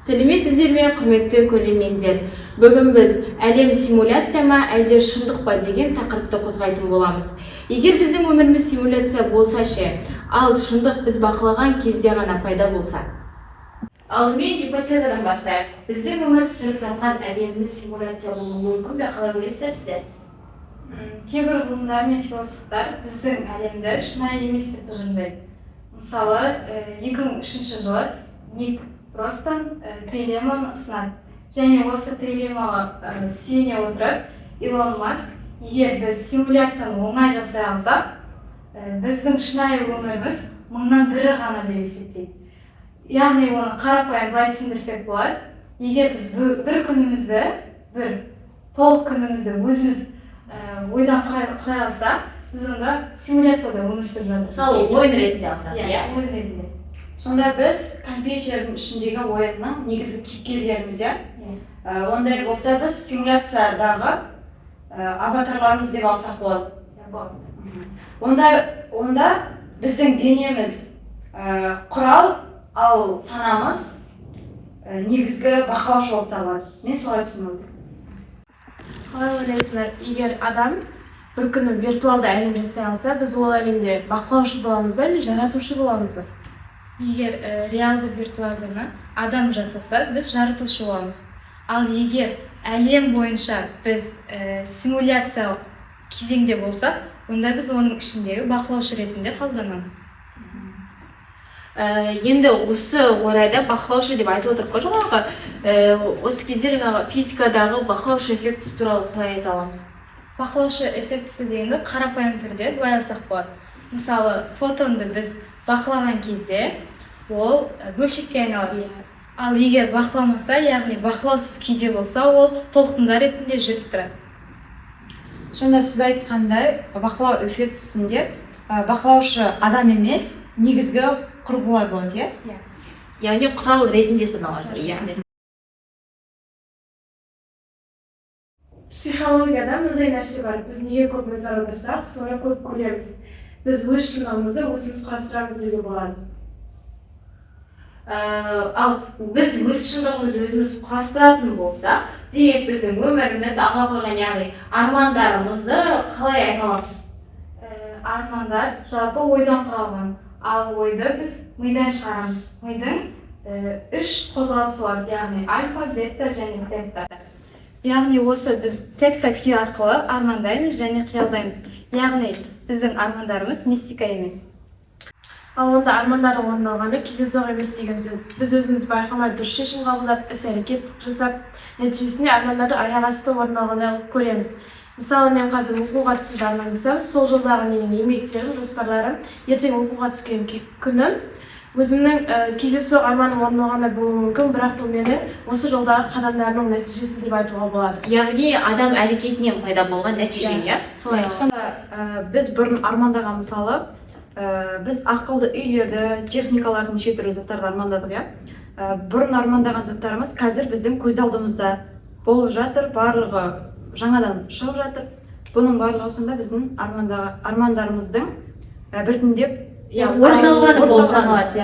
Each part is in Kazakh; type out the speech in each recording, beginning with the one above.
Сәлеметсіздер ме, құрметті көрермендер. Бүгін біз әлем симуляция ма, әлде шындық па деген тақырыпты қозғайтын боламыз. Егер біздің өміріміз симуляция болса ше, ал шындық біз бақылаған кезде ғана пайда болса. Алдымен гипотезадан бастайық. Біздің өмір сүріп жатқан әлеміміз симуляция болуы мүмкін бе, қалай ойлайсыздар? Кейбір ғылымдар мен философтар біздің әлемді шынайы емес деп тұжырымдайды. Мысалы, 2003 жылы Ник Простан трилемманы ұсынады. Және осы трилеммаға сүйене отырып, Илон Маск, егер біз симуляцияны оңай жасай алсақ, біздің шынайы өміріміз 1000-нан 1 ғана деп есептейді. Яғни оны қарапайым былай түсіндірсек болады, егер біз бір күнімізді, бір толық күнімізді өзіміз ойдан құрай алсақ, біз онда симуляцияда өмір сүріп жатырмыз. Мысалы, ойын ретінде алсақ, иә, ойын ретінде. Сонда біз компьютердің ішіндегі ойынның негізгі кейіпкерлеріміз, ондай болса біз симуляциядағы аватарларымыз деп алсақ болады. Онда біздің денеміз құрал, ал санамыз негізгі бақылаушы болып табылады. Мен солай түсініп отырмын. Қалай ойлайсыздар, егер адам бір күні виртуалды әлем жасай алса, біз ол әлемде бақылаушы боламыз ба, или жаратушы боламыз ба? Егер реалды виртуалдыны адам жасаса, біз жаратушы боламыз. Ал егер әлем бойынша біз симуляциялық кезеңде болсақ, онда біз оның ішіндегі бақылаушы ретінде қабылданамыз. Енді осы орайда бақылаушы деп айтып отырып қой жаңағы, осы кезде физикадағы бақылаушы эффектісі туралы қалай айта аламыз? Бақылаушы эффектісі дегенді қарапайым түрде былай алсақ болады. Мысалы, фотонды біз бақылаған кезде ол бөлшекке айналады. Ал егер бақыламаса, яғни бақылаусыз күйде болса, ол толқындар ретінде жүріп тұрады. Сонда сіз айтқандай, бақылау эффектісінде бақылаушы адам емес, негізгі құрылғылар болады, иә? Яғни құрал ретінде саналады, иә. Психологияда мындай нәрсе бар. Біз неге көп назар аударсақ, соны көп көреміз. Біз өз шындығымызды өзіміз құрастырамыз деуге болады. Ал біз өз шындығымызды өзіміз құрастыратын болса, демек біздің өміріміз, алға қойған яғни армандарымызды қалай айта аламыз? Армандар жалпы ойдан құралған, ал ойды біз мидан шығарамыз. Мидың 3 қозғалысы бар, яғни альфа, бета және тета. Яғни осы біз тета күйі арқылы армандаймыз және қиялдаймыз. Яғни біздің армандарымыз мистика емес. Ал онда армандардың орындалғаны кездейсоқ емес деген сөз. Біз өзіміз байқамай дұрыс шешім қабылдап, іс-әрекет жасап, нәтижесінде армандарды аяқ асты орындалғандай көреміз. Мысалы, мен қазір оқуға түсуді армандасам, сол жолдағы менің еңбектерім, жоспарларым, ертең оқуға түскен күнім өзімнің кездейсоқ арманым орындалғандай болуы мүмкін, бірақ бұл менің осы жолдағы қадамдарымның нәтижесі деп айтуға болады. Яғни адам әрекетінен пайда болған нәтиже, иә? Сонда біз бұрын армандаған, мысалы, біз ақылды үйлерді, техникаларды, неше түрлі заттарды армандадық, иә? Бұрын армандаған заттарымыз қазір біздің көз алдымызда болып жатыр, барлығы жаңадан шығып жатыр. Бұның барлығы сонда біздің армандарымыздың біртіндеп орындалғаны болып саналады,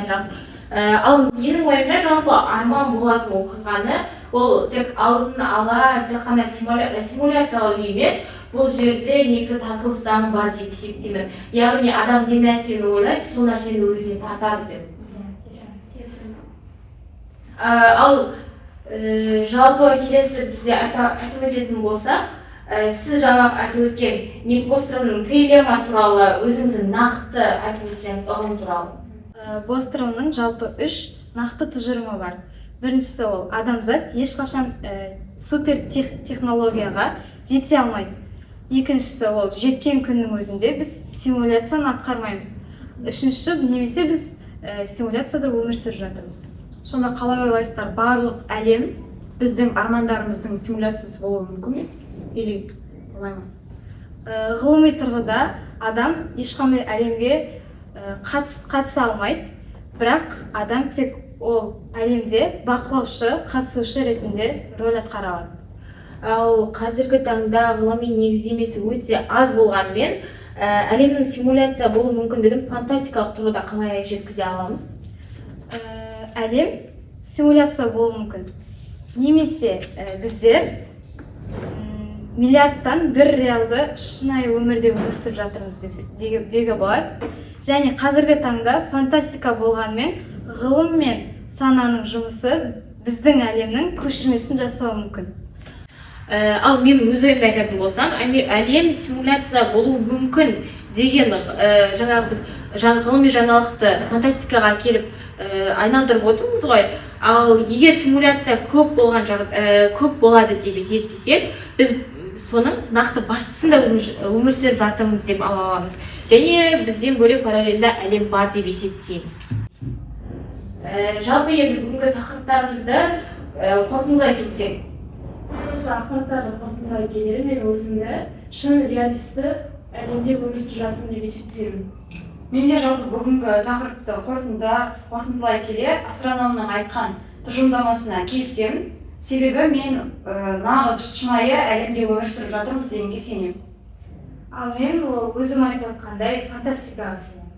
ал менің ойымша жалпы арман болатын оқиғаны ол тек алдын ала тек қана симуляциялау емес, бұл жерде негізі татылыс заң бар деп есептеймін. Яғни адам не нәрсені ойлайды, сол нәрсені өзіне тартады деп. Ал жалпы келесі бізде айтып өтетін болса, сіз жаңа айтып өткен Ник Бостромның трилемма туралы өзіңіздің нақты айтып өтсеңіз, ұғым туралы. Бостромның жалпы 3 нақты тұжырымы бар. Біріншісі ол адамзат ешқашан супер технологияға жете алмайды. Екіншісі ол жеткен күннің өзінде біз симуляцияны атқармаймыз. Үшіншісі немесе біз симуляцияда өмір сүріп жатырмыз. Сонда қалай ойлайсыздар, барлық әлем біздің армандарымыздың симуляциясы болуы мүмкін бе? Или болмай ма? Ғылыми тұрғыда адам ешқандай әлемге қатыса алмайды, бірақ адам тек ол әлемде бақылаушы, қатысушы ретінде рөл атқара алады. Ал қазіргі таңда ғылыми негіздемесі өте аз болғанымен, әлемнің симуляция болу мүмкіндігін фантастикалық тұрғыда қалай жеткізе аламыз? Әлем симуляция болуы мүмкін. Немесе біздер миллиардтан бір реалды шынайы өмірде өмір сүріп жатырмыз деуге болады. Және қазіргі таңда фантастика болғанмен ғылым мен сананың жұмысы біздің әлемнің көшірмесін жасауы мүмкін. Ал мен өз ойымды айтатын болсам, әлем симуляция болуы мүмкін деген жаңағы біз ғылыми жаңалықты фантастикаға келіп айналдырып отырмыз ғой. Ал егер симуляция көп болады деп есептесек, біз соның нақты бастысында өмір сүріп жатырмыз деп ала аламыз. Және бізден бөлек параллельді әлем бар деп есептейміз. Жалпы енді бүгінгі тақырыптарымызды қорытындылай кетсек. Осы ақпараттарды қорытындылай келе мен өзімді шын реалисті әлемде өмір сүріп жатырмын деп есептеймін. Мен де жалпы бүгінгі тақырыпты қорытындылай келе астрономның айтқан тұжырымдамасына келісемін. Себебі мен нағыз шынайы әлемде өмір сүріп жатырмыз дегенге сенемін. Ал мен ол өзім айтып отқандай фантастикаға сенемін.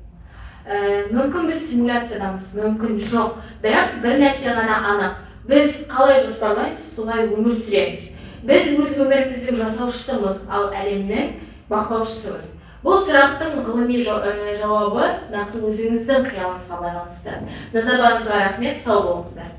Мүмкін біз симуляциядамыз, мүмкін жоқ. Бірақ бір нәрсе ғана анық. Біз қалай жоспарлаймыз, солай өмір сүреміз. Біз өз өміріміздің жасаушысымыз, ал әлемнің бақылаушысымыз. Бұл сұрақтың ғылыми жауабы нақты өзіңіздің қиялыңызға байланысты. Назарларыңызға рахмет, сау болыңыздар.